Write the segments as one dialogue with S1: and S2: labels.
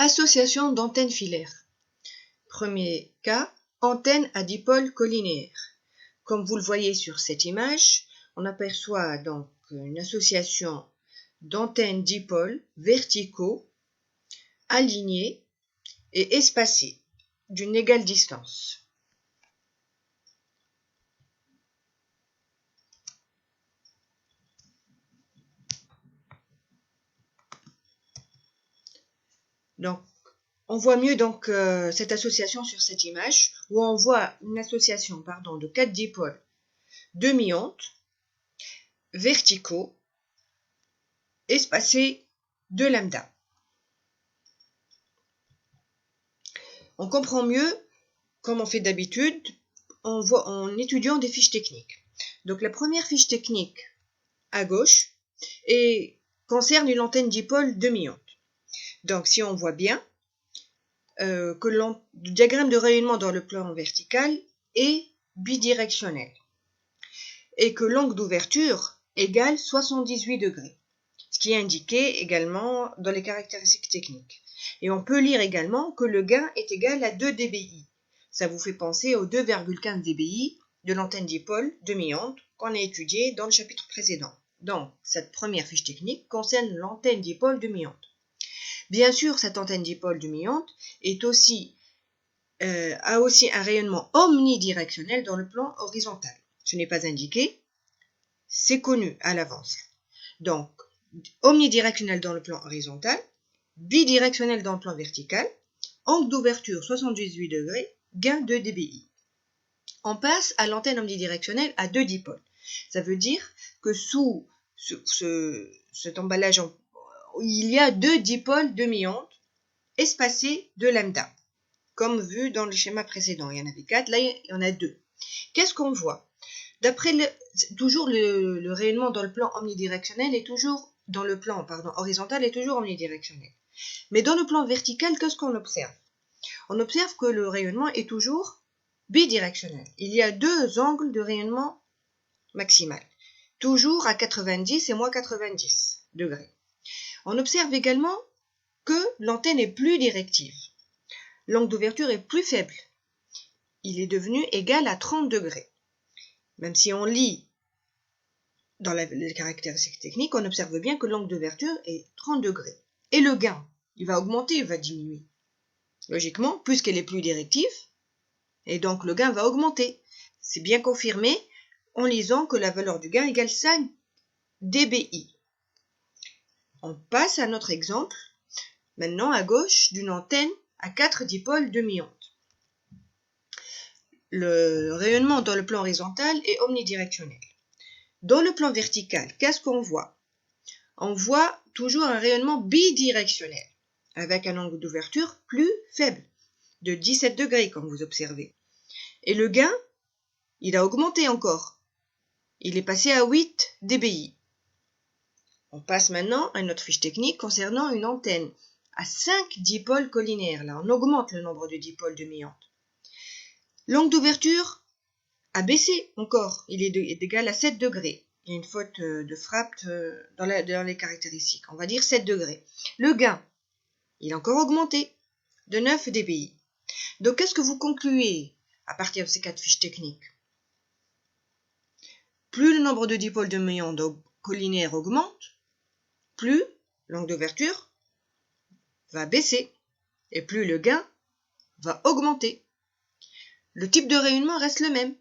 S1: Association d'antennes filaires. Premier cas, antenne à dipôle collinéaire. Comme vous le voyez sur cette image, on aperçoit donc une association d'antennes dipôles verticaux, alignés et espacés d'une égale distance. Donc, on voit mieux donc cette association sur cette image où on voit une association de 4 dipôles demi-ondes verticaux espacés de lambda. On comprend mieux, comme on fait d'habitude, en étudiant des fiches techniques. Donc la première fiche technique à gauche concerne une antenne dipôle demi-onde. Donc si on voit bien que le diagramme de rayonnement dans le plan vertical est bidirectionnel et que l'angle d'ouverture égale 78 degrés, ce qui est indiqué également dans les caractéristiques techniques. Et on peut lire également que le gain est égal à 2 dBi. Ça vous fait penser aux 2,15 dBi de l'antenne dipôle demi-onde qu'on a étudié dans le chapitre précédent. Donc, cette première fiche technique concerne l'antenne dipôle demi-onde. Bien sûr, cette antenne dipôle demi-onde a aussi un rayonnement omnidirectionnel dans le plan horizontal. Ce n'est pas indiqué, c'est connu à l'avance. Donc, omnidirectionnel dans le plan horizontal, bidirectionnel dans le plan vertical, angle d'ouverture 78 degrés, gain 2 dBi. On passe à l'antenne omnidirectionnelle à 2 dipôles. Ça veut dire que sous cet emballage, il y a 2 dipôles demi-ondes espacés de lambda, comme vu dans le schéma précédent. Il y en avait 4, là il y en a 2. Qu'est-ce qu'on voit? D'après toujours le rayonnement dans le plan omnidirectionnel est toujours dans le plan horizontal est toujours omnidirectionnel. Mais dans le plan vertical, qu'est-ce qu'on observe? On observe que le rayonnement est toujours bidirectionnel. Il y a 2 angles de rayonnement maximal, toujours à 90 et moins 90 degrés. On observe également que l'antenne est plus directive. L'angle d'ouverture est plus faible. Il est devenu égal à 30 degrés. Même si on lit dans les caractéristiques techniques, on observe bien que l'angle d'ouverture est 30 degrés. Et le gain, il va augmenter, il va diminuer. Logiquement, puisqu'elle est plus directive, et donc le gain va augmenter. C'est bien confirmé en lisant que la valeur du gain égale 5 dBi. On passe à notre exemple, maintenant à gauche, d'une antenne à 4 dipôles demi-ondes. Le rayonnement dans le plan horizontal est omnidirectionnel. Dans le plan vertical, qu'est-ce qu'on voit? On voit toujours un rayonnement bidirectionnel, avec un angle d'ouverture plus faible, de 17 degrés, comme vous observez. Et le gain, il a augmenté encore. Il est passé à 8 dBi. On passe maintenant à notre fiche technique concernant une antenne à 5 dipôles collinaires. Là, on augmente le nombre de dipôles demi-ondes. L'angle d'ouverture a baissé encore. Il est égal à 7 degrés. Il y a une faute de frappe dans les caractéristiques. On va dire 7 degrés. Le gain, il a encore augmenté de 9 dBi. Donc, qu'est-ce que vous concluez à partir de ces 4 fiches techniques? Plus le nombre de dipôles demi-ondes collinaires augmente, plus l'angle d'ouverture va baisser et plus le gain va augmenter. Le type de rayonnement reste le même,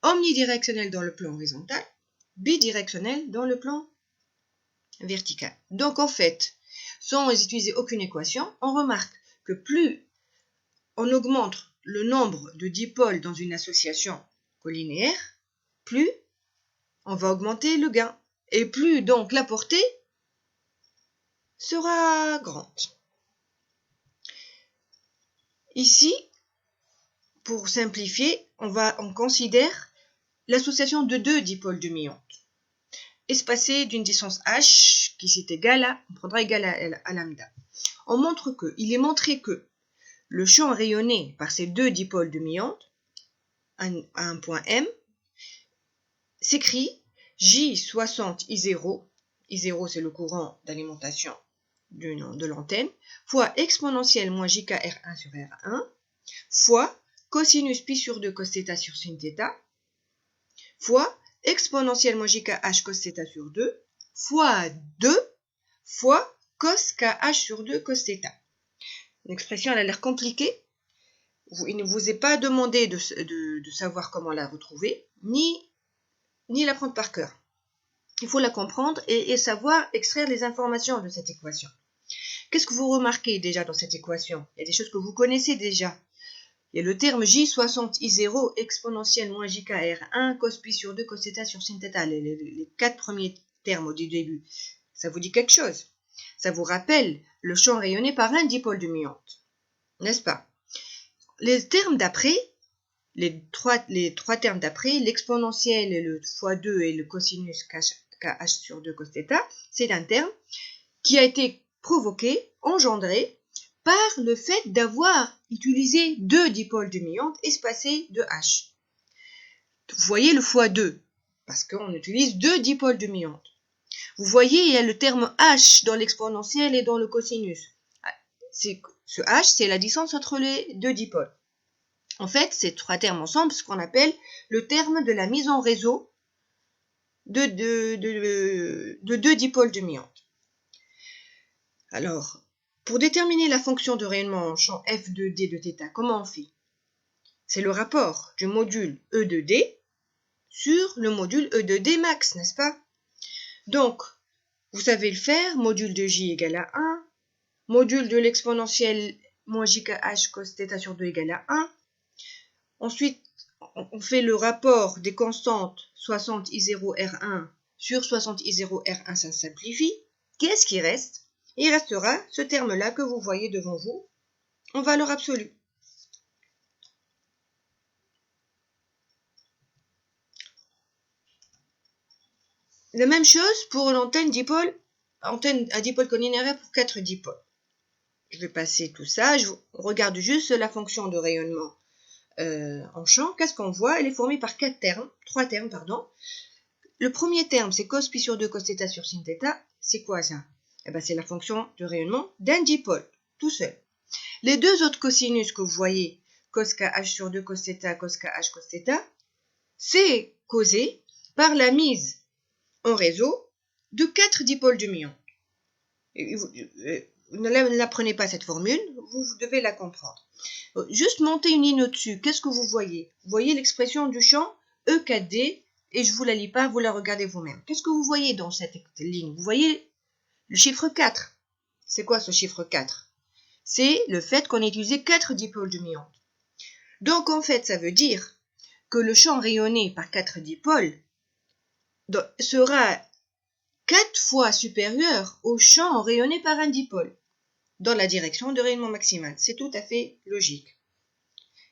S1: omnidirectionnel dans le plan horizontal, bidirectionnel dans le plan vertical. Donc en fait, sans utiliser aucune équation, on remarque que plus on augmente le nombre de dipôles dans une association collinéaire, plus on va augmenter le gain. Et plus donc la portée sera grande. Ici, pour simplifier, on considère l'association de 2 dipôles demi-ondes, espacés d'une distance h qui est égale à, on prendra égal à lambda. On montre que, il est montré que le champ rayonné par ces 2 dipôles demi-ondes à un point M s'écrit J60 I0. I0 c'est le courant d'alimentation de l'antenne, fois exponentielle moins JK-R1 sur R1, fois cosinus pi sur 2 cos θ sur sin θ, fois exponentielle moins JKH cos θ sur 2, fois 2, fois cos KH sur 2 cos θ. L'expression elle a l'air compliquée. Il ne vous est pas demandé de savoir comment la retrouver, ni l'apprendre par cœur. Il faut la comprendre et savoir extraire les informations de cette équation. Qu'est-ce que vous remarquez déjà dans cette équation? Il y a des choses que vous connaissez déjà. Il y a le terme J60I0 exponentielle moins JKR1 cos pi sur 2 cos θ sur sin θ, les 4 premiers termes au début. Ça vous dit quelque chose? Ça vous rappelle le champ rayonné par un dipôle de muante, n'est-ce pas? Les termes d'après, les trois termes d'après, l'exponentielle, le x2 et le cosinus KH sur 2 cos θ, c'est un terme qui a été provoqué, engendré, par le fait d'avoir utilisé deux dipôles de muante espacés de H. Vous voyez le x2, parce qu'on utilise deux dipôles de muante. Vous voyez, il y a le terme H dans l'exponentielle et dans le cosinus. Ce H, c'est la distance entre les deux dipôles. En fait, ces trois termes ensemble, ce qu'on appelle le terme de la mise en réseau de deux dipôles de muante. Alors, pour déterminer la fonction de rayonnement en champ f de d de θ, comment on fait? C'est le rapport du module E de d sur le module E de d max, n'est-ce pas? Donc, vous savez le faire, module de j égale à 1, module de l'exponentielle moins jkh cos θ sur 2 égale à 1. Ensuite, on fait le rapport des constantes 60I0R1 sur 60I0R1, ça simplifie. Qu'est-ce qui reste? Il restera ce terme-là que vous voyez devant vous en valeur absolue. La même chose pour l'antenne à dipôle collinéaire pour 4 dipôles. Je vais passer tout ça, on regarde juste la fonction de rayonnement en champ. Qu'est-ce qu'on voit? Elle est formée par trois termes. Le premier terme, c'est cos pi sur 2 cos θ sur sin θ. C'est quoi ça? Eh ben, c'est la fonction de rayonnement d'un dipôle, tout seul. Les deux autres cosinus que vous voyez, cos kh sur 2 cos θ, cos kh cos θ, c'est causé par la mise en réseau de 4 dipôles de muante. Ne l'apprenez pas cette formule, vous devez la comprendre. Juste monter une ligne au-dessus, qu'est-ce que vous voyez? Vous voyez l'expression du champ E4D, et je ne vous la lis pas, vous la regardez vous-même. Qu'est-ce que vous voyez dans cette ligne? Vous voyez le chiffre 4. C'est quoi ce chiffre 4? C'est le fait qu'on ait utilisé 4 dipôles de muante. Donc en fait, ça veut dire que le champ rayonné par 4 dipôles sera 4 fois supérieur au champ rayonné par un dipôle dans la direction de rayonnement maximal. C'est tout à fait logique.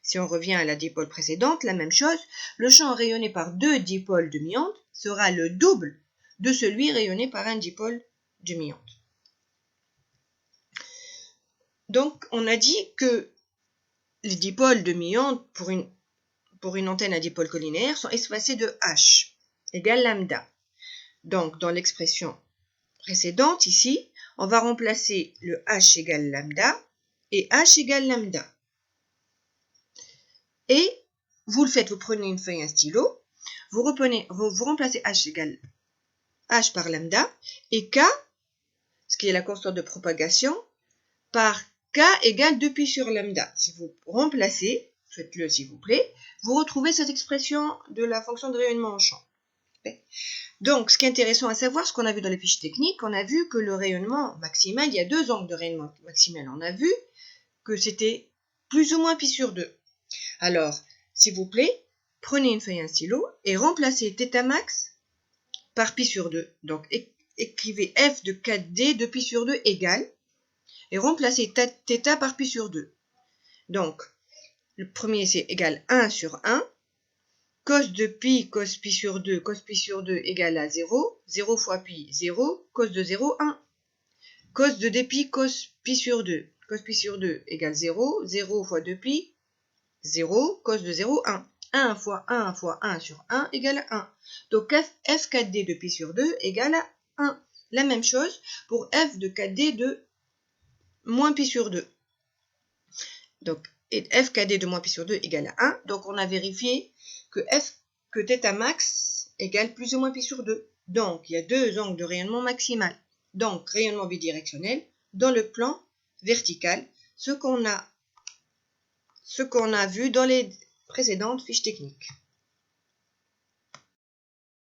S1: Si on revient à la dipôle précédente, la même chose, le champ rayonné par 2 dipôles de muante sera le double de celui rayonné par un dipôle de muante. Donc, on a dit que les dipôles de muante pour une antenne à dipôle collinaire sont espacés de H égale lambda. Donc, dans l'expression précédente, ici, on va remplacer le H égale lambda et H égale lambda. Et vous le faites, vous prenez une feuille et un stylo, vous remplacez H égale H par lambda et K, ce qui est la constante de propagation, par K égale 2pi sur lambda. Si vous remplacez, faites-le s'il vous plaît, vous retrouvez cette expression de la fonction de rayonnement en champ. Donc, ce qui est intéressant à savoir, ce qu'on a vu dans les fiches techniques, on a vu que le rayonnement maximal, il y a deux angles de rayonnement maximal. On a vu que c'était plus ou moins pi sur 2. Alors, s'il vous plaît, prenez une feuille et un stylo et remplacez θ max par pi sur 2. Donc, écrivez f de 4d de pi sur 2 égale, et remplacez θ par pi sur 2. Donc, le premier c'est égal 1 sur 1. Cos de pi, cos pi sur 2 égale à 0. 0 fois pi, 0. Cos de 0, 1. Cos de dpi, cos pi sur 2. Cos pi sur 2 égale 0. 0 fois 2pi, 0. Cos de 0, 1. 1 fois 1 fois 1 sur 1 égale à 1. Donc f4d de pi sur 2 égale à 1. La même chose pour f de kd de moins pi sur 2. Donc, f kd de moins pi sur 2 égale à 1. Donc, on a vérifié que θ max égale plus ou moins pi sur 2. Donc, il y a deux angles de rayonnement maximal. Donc, rayonnement bidirectionnel dans le plan vertical, ce qu'on a vu dans les précédentes fiches techniques.